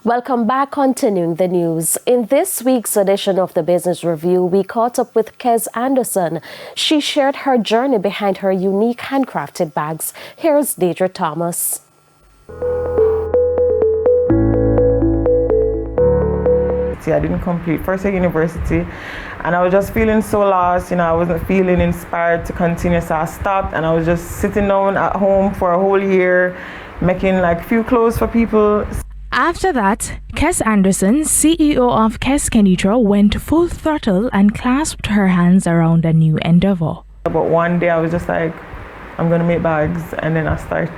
Welcome back. Continuing the news. In this week's edition of the Business Review, we caught up with Kehs Anderson. She shared her journey behind her unique handcrafted bags. Here's Deidre Thomas. I didn't complete first year university and I was just feeling so lost. I wasn't feeling inspired to continue, so I stopped and I was just sitting down at home for a whole year making like few clothes for people. After that, Kehs Anderson, CEO of Kehs Kenitra, went full throttle and clasped her hands around a new endeavor. But one day I was just like, I'm gonna make bags, and then I started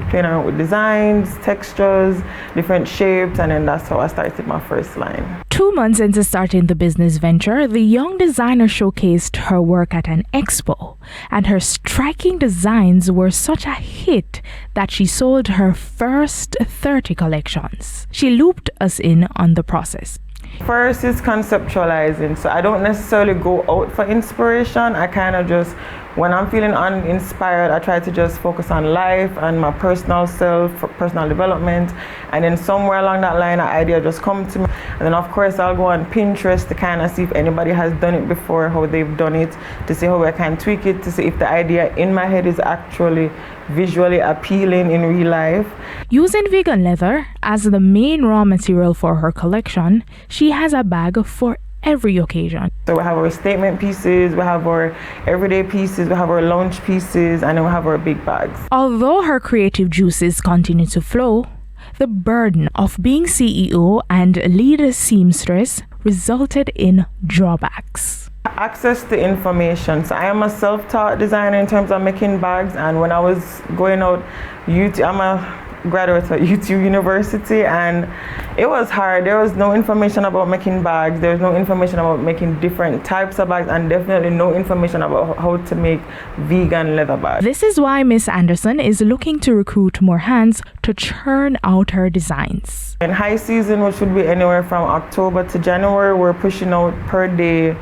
playing around with designs, textures, different shapes, and then that's how I started my first line. 2 months into starting the business venture, the young designer showcased her work at an expo, and her striking designs were such a hit that she sold her first 30 collections. She looped us in on the process. First is conceptualizing, so I don't necessarily go out for inspiration. I kind of just, when I'm feeling uninspired, I try to just focus on life and my personal self, personal development, and then somewhere along that line an idea just come to me, and then of course I'll go on Pinterest to kind of see if anybody has done it before, how they've done it, to see how I can tweak it, to see if the idea in my head is actually visually appealing in real life. Using vegan leather as the main raw material for her collection, she has a bag for every occasion. So we have our statement pieces, we have our everyday pieces, we have our lounge pieces, and then we have our big bags. Although her creative juices continue to flow, the burden of being CEO and lead seamstress resulted in drawbacks. Access to information. So I am a self-taught designer in terms of making bags, and when I was going out, I'm a graduate at UT University, and it was hard. There was no information about making bags, there was no information about making different types of bags, and definitely no information about how to make vegan leather bags. This is why Miss Anderson is looking to recruit more hands to churn out her designs. In high season, which would be anywhere from October to January, we're pushing out per day,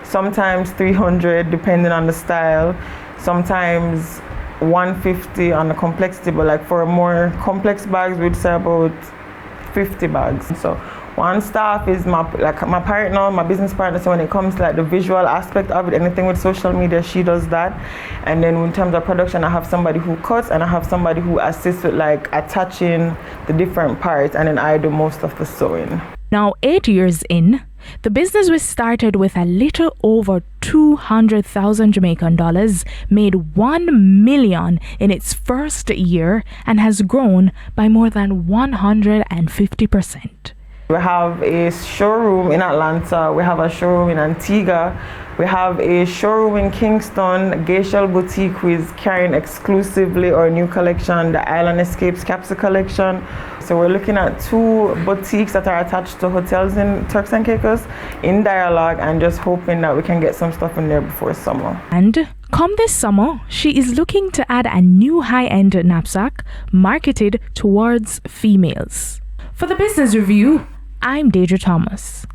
sometimes 300 depending on the style, sometimes 150 on the complexity, but like for more complex bags we'd say about 50 bags. So one staff is my partner, my business partner, so when it comes to like the visual aspect of it, anything with social media, she does that. And then in terms of production, I have somebody who cuts and I have somebody who assists with like attaching the different parts, and then I do most of the sewing. Now 8 years in, the business was started with a little over 200,000 Jamaican dollars, made 1 million in its first year, and has grown by more than 150%. We have a showroom in Atlanta, we have a showroom in Antigua, we have a showroom in Kingston. Geishel Boutique, who is carrying exclusively our new collection, the Island Escapes capsule collection. So we're looking at 2 boutiques that are attached to hotels in Turks and Caicos in dialogue, and just hoping that we can get some stuff in there before summer. And come this summer, she is looking to add a new high-end knapsack marketed towards females. For the Business Review, I'm Deidre Thomas.